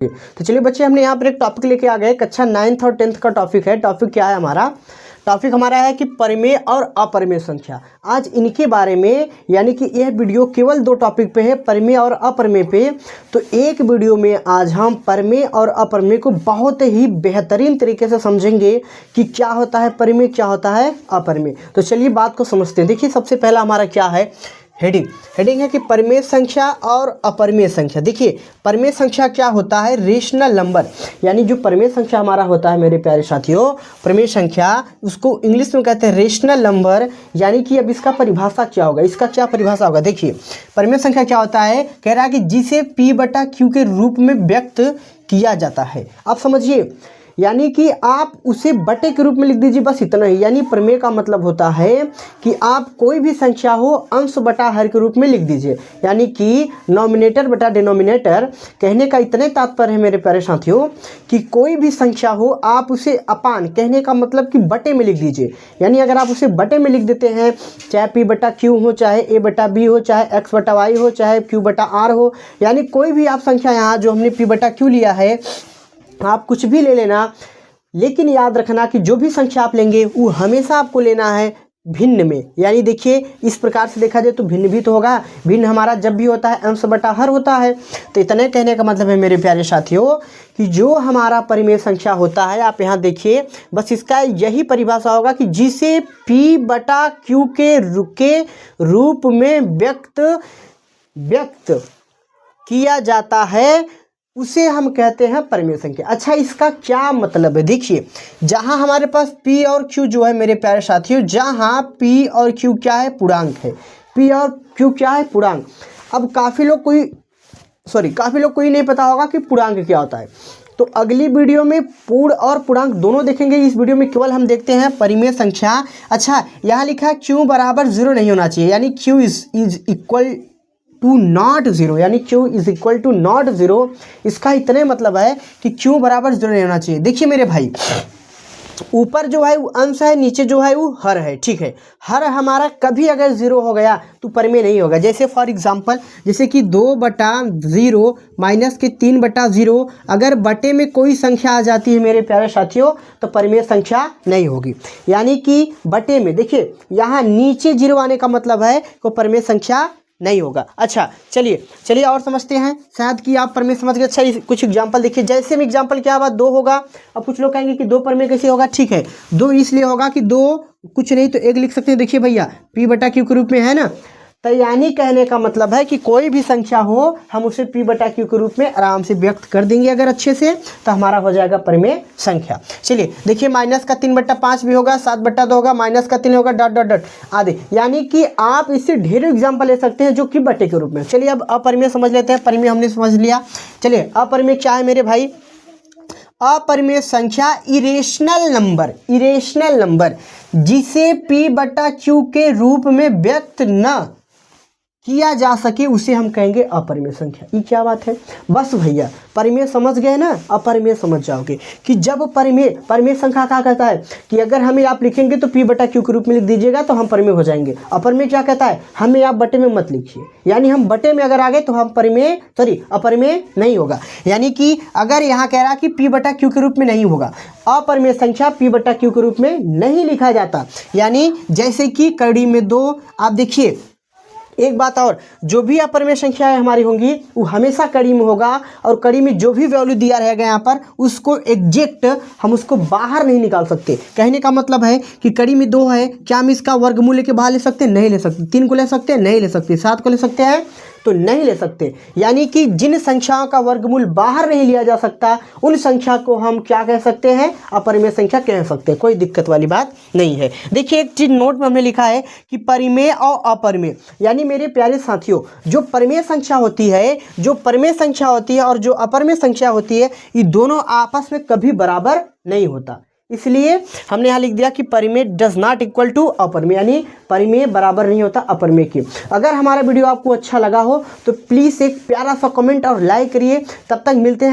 तो चलिए बच्चे, हमने यहाँ पर एक टॉपिक लेके आ गए। कक्षा 9th और 10th का टॉपिक है। टॉपिक क्या है हमारा? टॉपिक हमारा है कि परिमेय और अपरिमेय संख्या। आज इनके बारे में, यानी कि यह वीडियो केवल 2 टॉपिक पे है, परिमेय और अपरिमेय पे। तो एक वीडियो में आज हम परिमेय और अपरिमेय को बहुत ही बेहतरीन तरीके से समझेंगे कि क्या होता है परिमेय, क्या होता है अपरिमेय। तो चलिए बात को समझते हैं। देखिए, सबसे पहला हमारा क्या है, हेडिंग है कि परिमेय संख्या और अपरिमेय संख्या। देखिए, परिमेय संख्या क्या होता है? रेशनल नंबर, यानी जो परिमेय संख्या हमारा होता है मेरे प्यारे साथियों, परिमेय संख्या उसको इंग्लिश में कहते हैं रेशनल नंबर। यानी कि अब इसका परिभाषा क्या होगा, इसका क्या परिभाषा होगा? देखिए, परिमेय संख्या क्या होता है, कह रहा है कि जिसे P/Q के रूप में व्यक्त किया जाता है। आप समझिए, यानी कि आप उसे बटे के रूप में लिख दीजिए, बस इतना ही। यानी परिमेय का मतलब होता है कि आप कोई भी संख्या हो अंश बटा हर के रूप में लिख दीजिए, यानी कि नॉमिनेटर बटा डिनोमिनेटर। कहने का इतने तात्पर्य है मेरे प्यारे साथियों कि कोई भी संख्या हो आप उसे अपान, कहने का मतलब कि बटे में लिख दीजिए। यानी अगर आप उसे बटे में लिख देते हैं, चाहे P/Q हो, चाहे A/B हो, चाहे X/Y हो, चाहे Q/R हो, यानी कोई भी आप संख्या यहाँ जो हमने P/Q लिया है, आप कुछ भी ले लेना, लेकिन याद रखना कि जो भी संख्या आप लेंगे वो हमेशा आपको लेना है भिन्न में। यानी देखिए, इस प्रकार से देखा जाए तो भिन्न भी तो होगा। भिन्न हमारा जब भी होता है अंश बटा हर होता है। तो इतने कहने का मतलब है मेरे प्यारे साथियों कि जो हमारा परिमेय संख्या होता है, आप यहाँ देखिए, बस इसका यही परिभाषा होगा कि जिसे P/Q के रूप में व्यक्त किया जाता है उसे हम कहते हैं परिमेय संख्या। अच्छा, इसका क्या मतलब है? देखिए, जहां हमारे पास P और Q जो है मेरे प्यारे साथियों, जहां P और Q क्या है, पूर्णांक है। P और Q क्या है, पूर्णांक। अब काफ़ी लोग को ही नहीं पता होगा कि पूर्णांक क्या होता है। तो अगली वीडियो में पूर्ण और पूर्णांक दोनों देखेंगे। इस वीडियो में केवल हम देखते हैं परिमेय संख्या। अच्छा, यहाँ लिखा है Q बराबर 0 नहीं होना चाहिए, यानी Q is equal to not 0, यानी Q is equal to not 0। इसका इतने मतलब है कि Q बराबर 0 नहीं होना चाहिए। देखिए मेरे भाई, ऊपर जो है वो अंश है, नीचे जो है वो हर है, ठीक है। हर हमारा कभी अगर 0 हो गया तो परिमेय नहीं होगा। जैसे फॉर एग्जांपल, जैसे कि 2/0 माइनस के 3/0, अगर बटे में कोई संख्या आ जाती है मेरे प्यारे साथियों तो परिमेय संख्या नहीं होगी। यानी कि बटे में, देखिए यहाँ नीचे 0 आने का मतलब है कि परिमेय संख्या नहीं होगा। अच्छा, चलिए और समझते हैं, शायद कि आप परिमेय समझ गए। अच्छा, कुछ एग्जांपल देखिए। जैसे में एग्जांपल क्या बात, 2 होगा। अब कुछ लोग कहेंगे कि 2 परिमेय कैसे होगा? ठीक है, 2 इसलिए होगा कि 2 कुछ नहीं तो 1 लिख सकते हैं। देखिए भैया, P/Q के रूप में है ना। तो यानी कहने का मतलब है कि कोई भी संख्या हो हम उसे P/Q के रूप में आराम से व्यक्त कर देंगे अगर अच्छे से, तो हमारा हो जाएगा परिमेय संख्या। चलिए देखिए, माइनस का 3/5 भी होगा, 7/2 होगा, माइनस का 3 होगा, डॉट डॉट डॉट आदि। यानी कि आप इससे ढेरों एग्जाम्पल ले सकते हैं जो कि बटे के रूप में। चलिए अब अपरिमेय समझ लेते हैं। परिमेय हमने समझ लिया। चलिए, अपरिमेय क्या है मेरे भाई? अपरिमेय संख्या इरेशनल नंबर जिसे P/Q के रूप में व्यक्त न किया जा सके उसे हम कहेंगे अपरिमेय संख्या। ये क्या बात है? बस भैया, परिमेय समझ गए ना, अपरिमेय समझ जाओगे कि जब परिमेय संख्या क्या कहता है कि अगर हमें आप लिखेंगे तो P/Q के रूप में लिख दीजिएगा तो हम परिमेय हो जाएंगे। अपरिमेय क्या कहता है, हमें आप बटे में मत लिखिए, यानी हम बटे में अगर आ गए तो हम अपरिमेय नहीं होगा। यानी कि अगर यहाँ कह रहा कि P/Q के रूप में नहीं होगा, अपरिमेय संख्या P/Q के रूप में नहीं लिखा जाता। यानी जैसे कि कड़ी में 2, आप देखिए एक बात और, जो भी अपरिमेय संख्याएं हमारी होंगी वो हमेशा कड़ी में होगा, और कड़ी में जो भी वैल्यू दिया रहेगा यहाँ पर उसको एग्जैक्ट हम उसको बाहर नहीं निकाल सकते। कहने का मतलब है कि कड़ी में 2 है, क्या हम इसका वर्गमूल लेके बाहर ले सकते हैं? नहीं ले सकते। 3 को ले सकते हैं? नहीं ले सकते। 7 को ले सकते हैं? तो नहीं ले सकते। यानी कि जिन संख्याओं का वर्गमूल बाहर नहीं लिया जा सकता उन संख्या को हम क्या कह सकते हैं? अपरिमेय संख्या कह सकते हैं। कोई दिक्कत वाली बात नहीं है। देखिए, एक चीज नोट में हमने लिखा है कि परिमेय और अपरिमेय, यानी मेरे प्यारे साथियों, जो परिमेय संख्या होती है और जो अपरिमेय संख्या होती है, ये दोनों आपस में कभी बराबर नहीं होता। इसलिए हमने यहाँ लिख दिया कि परिमेय डज नॉट इक्वल टू अपरिमेय, यानी परिमेय बराबर नहीं होता अपरिमेय के। अगर हमारा वीडियो आपको अच्छा लगा हो तो प्लीज़ एक प्यारा सा कमेंट और लाइक करिए। तब तक मिलते हैं